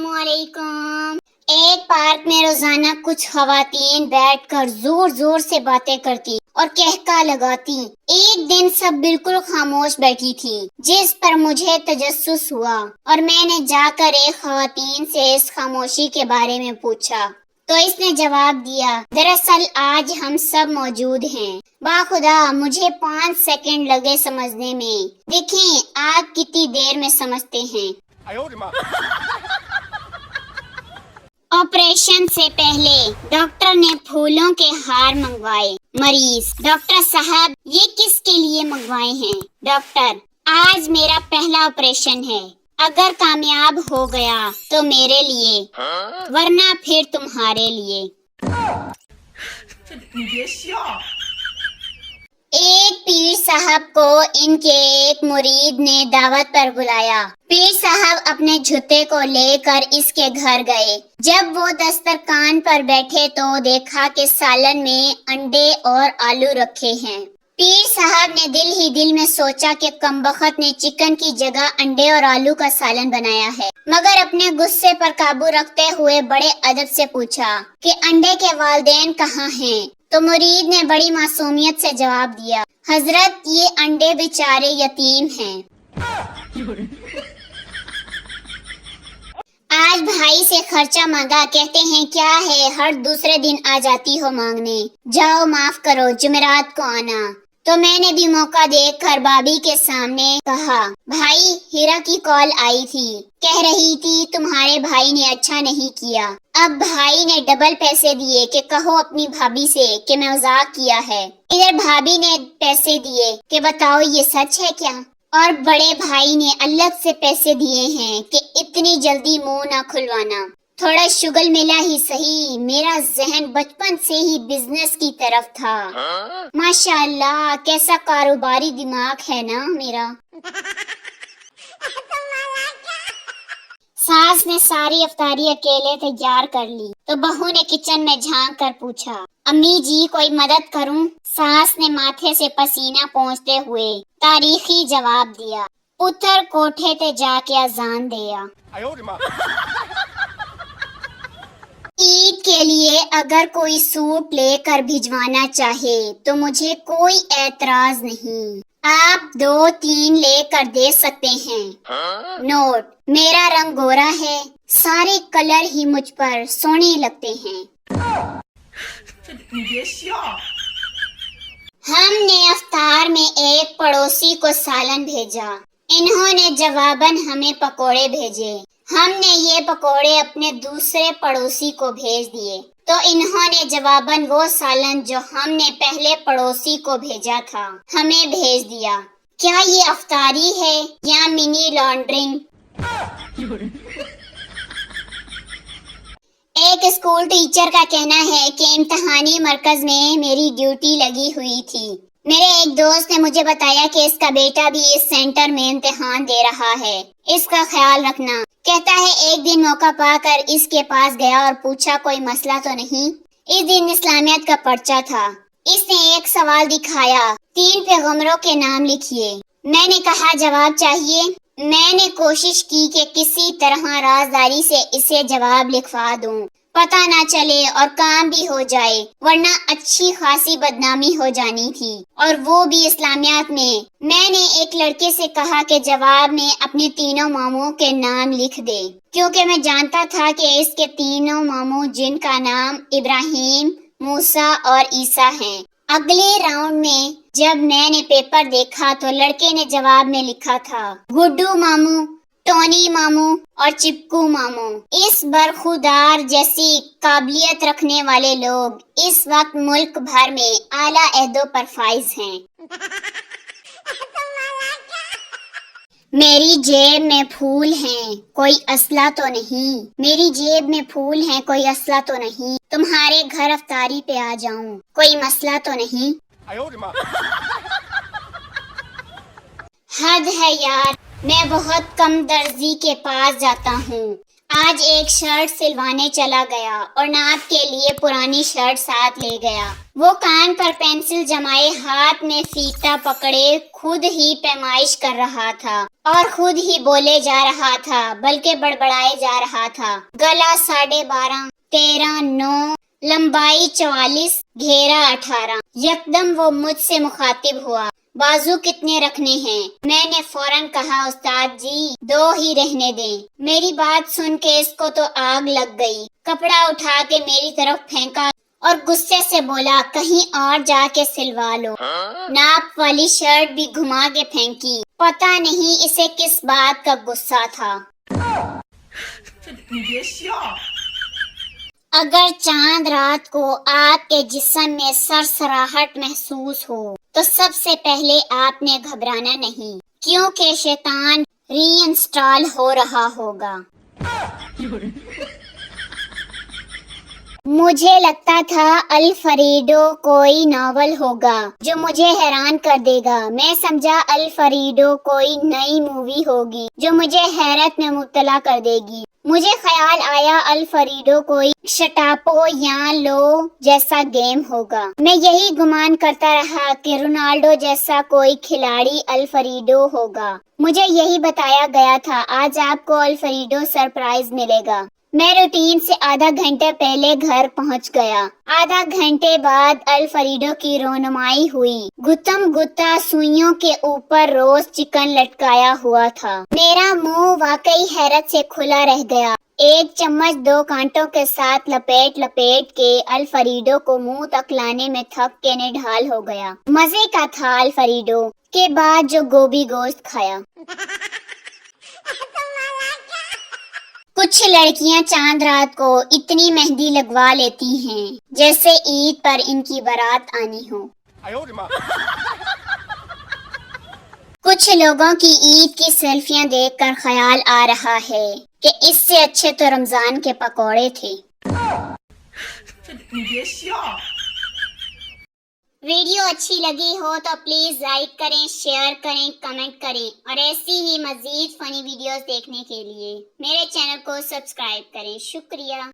अस्सलाम वालेकुम। एक पार्क में रोजाना कुछ खवातीन बैठकर जोर जोर से बातें करती और कहका लगाती। एक दिन सब बिल्कुल खामोश बैठी थी, जिस पर मुझे तजस्सुस हुआ और मैंने जाकर एक खवातीन से इस खामोशी के बारे में पूछा तो इसने जवाब दिया, दरअसल आज हम सब मौजूद हैं। बाखुदा मुझे 5 सेकंड लगे समझने में। देखें आप कितनी देर में समझते हैं। ऑपरेशन से पहले डॉक्टर ने फूलों के हार मंगवाए। मरीज, डॉक्टर साहब ये किसके लिए मंगवाए हैं? डॉक्टर, आज मेरा पहला ऑपरेशन है, अगर कामयाब हो गया तो मेरे लिए, वरना फिर तुम्हारे लिए। एक पीर साहब को इनके एक मुरीद ने दावत पर बुलाया। पीर साहब अपने जूते को लेकर इसके घर गए। जब वो दस्तरखान पर बैठे तो देखा कि सालन में अंडे और आलू रखे हैं। पीर साहब ने दिल ही दिल में सोचा कि कमबख्त ने चिकन की जगह अंडे और आलू का सालन बनाया है, मगर अपने गुस्से पर काबू रखते हुए बड़े अदब से पूछा कि अंडे के वालिदैन कहाँ हैं? तो मुरीद ने बड़ी मासूमियत से जवाब दिया, हजरत ये अंडे बेचारे यतीम हैं। आज भाई से खर्चा मांगा, कहते हैं क्या है हर दूसरे दिन आ जाती हो मांगने, जाओ माफ करो जुमेरात को आना। तो मैंने भी मौका देखकर भाभी के सामने कहा, भाई हीरा की कॉल आई थी, कह रही थी तुम्हारे भाई ने अच्छा नहीं किया। अब भाई ने डबल पैसे दिए कि कहो अपनी भाभी से कि मैं मजाक किया है। इधर भाभी ने पैसे दिए कि बताओ ये सच है क्या? और बड़े भाई ने अलग से पैसे दिए हैं कि इतनी जल्दी मुंह ना खुलवाना, थोड़ा शुगल मिला ही सही। मेरा जहन बचपन से ही बिजनेस की तरफ था। माशाअल्लाह कैसा कारोबारी दिमाग है ना मेरा। सास ने सारी अफ्तारी अकेले तैयार कर ली तो बहू ने किचन में झांक कर पूछा, अम्मी जी कोई मदद करूं? सास ने माथे से पसीना पोंछते हुए तारीखी जवाब दिया, पुत्र कोठे ते जाके अजान दिया। ईद के लिए अगर कोई सूट लेकर भिजवाना चाहे तो मुझे कोई एतराज नहीं, आप 2-3 लेकर दे सकते हैं। नोट, मेरा रंग गोरा है, सारे कलर ही मुझ पर सोने लगते हैं। हमने अफ्तार में एक पड़ोसी को सालन भेजा, इन्होंने जवाबन हमें पकोड़े भेजे। हमने ये पकोड़े अपने दूसरे पड़ोसी को भेज दिए तो इन्होंने जवाबन वो सालन जो हमने पहले पड़ोसी को भेजा था हमें भेज दिया। क्या ये अफ्तारी है या मिनी लॉन्ड्रिंग? एक स्कूल टीचर का कहना है कि इम्तिहानी मरकज में मेरी ड्यूटी लगी हुई थी। मेरे एक दोस्त ने मुझे बताया कि इसका बेटा भी इस सेंटर में इम्तिहान दे रहा है, इसका ख्याल रखना। कहता है एक दिन मौका पाकर इसके पास गया और पूछा कोई मसला तो नहीं। इस दिन इस्लामियत का पर्चा था। इसने एक सवाल दिखाया, 3 पैगंबरों के नाम लिखिए। मैंने कहा जवाब चाहिए। मैंने कोशिश की कि किसी तरह राजदारी से इसे जवाब लिखवा दूं, पता ना चले और काम भी हो जाए, वरना अच्छी खासी बदनामी हो जानी थी, और वो भी इस्लामियात में। मैंने एक लड़के से कहा कि जवाब में अपने तीनों मामों के नाम लिख दे, क्योंकि मैं जानता था कि इसके तीनों मामों जिनका नाम इब्राहिम, मूसा और ईसा हैं। अगले राउंड में जब मैंने पेपर देखा तो लड़के ने जवाब में लिखा था गुड्डू मामू, टोनी मामू और चिपकू मामू। इस बरखुदार जैसी काबिलियत रखने वाले लोग इस वक्त मुल्क भर में आला अहदो पर फाइज हैं। मेरी जेब में फूल हैं, कोई असला तो नहीं। मेरी जेब में फूल हैं, कोई असला तो नहीं। तुम्हारे घर अफ्तारी पे आ जाऊं, कोई मसला तो नहीं। हद है यार, मैं बहुत कम दर्जी के पास जाता हूँ, آج ایک شرٹ سلوانے چلا گیا اور ناپ کے لیے پرانی شرٹ ساتھ لے گیا۔ وہ کان پر پینسل جمائے ہاتھ میں فیتا پکڑے خود ہی پیمائش کر رہا تھا اور خود ہی بولے جا رہا تھا بلکہ بڑبڑائے جا رہا تھا۔ گلا 12.5، 13، 9، لمبائی 44، گھیرا 18۔ یکدم وہ مجھ سے مخاطب ہوا، بازو کتنے رکھنے ہیں؟ میں نے فوراً کہا استاد جی 2 ہی رہنے دیں۔ میری بات سن کے اس کو تو آگ لگ گئی، کپڑا اٹھا کے میری طرف پھینکا اور غصے سے بولا کہیں اور جا کے سلوا لو۔ ناپ والی شرٹ بھی گھما کے پھینکی۔ پتہ نہیں اسے کس بات کا غصہ تھا۔ اگر چاند رات کو آپ کے جسم میں سرسراہٹ محسوس ہو تو سب سے پہلے آپ نے گھبرانا نہیں، کیونکہ شیطان ری انسٹال ہو رہا ہوگا۔ مجھے لگتا تھا الفریڈو کوئی ناول ہوگا جو مجھے حیران کر دے گا۔ میں سمجھا الفریڈو کوئی نئی مووی ہوگی جو مجھے حیرت میں مبتلا کر دے گی۔ مجھے خیال آیا الفریڈو کوئی شٹاپو یا لو جیسا گیم ہوگا۔ میں یہی گمان کرتا رہا کہ رونالڈو جیسا کوئی کھلاڑی الفریڈو ہوگا۔ مجھے یہی بتایا گیا تھا آج آپ کو الفریڈو سرپرائز ملے گا۔ میں روٹین سے آدھا گھنٹے پہلے گھر پہنچ گیا۔ آدھا گھنٹے بعد الفریڈو کی رونمائی ہوئی۔ گتم گتا سوئیوں کے اوپر روز چکن لٹکایا ہوا تھا۔ میرا منہ واقعی حیرت سے کھلا رہ گیا۔ ایک چمچ 2 کانٹوں کے ساتھ لپیٹ کے الفریڈو کو منہ تک لانے میں تھک کے نڈھال ہو گیا۔ مزے کا تھا الفریڈو کے بعد جو گوبھی گوشت کھایا۔ کچھ لڑکیاں چاند رات کو اتنی مہندی لگوا لیتی ہیں جیسے عید پر ان کی بارات آنی ہو۔ کچھ لوگوں کی عید کی سیلفیاں دیکھ کر خیال آ رہا ہے کہ اس سے اچھے تو رمضان کے پکوڑے تھے۔ ویڈیو اچھی لگی ہو تو پلیز لائک کریں، شیئر کریں، کمنٹ کریں اور ایسی ہی مزید فنی ویڈیوز دیکھنے کے لیے میرے چینل کو سبسکرائب کریں۔ شکریہ۔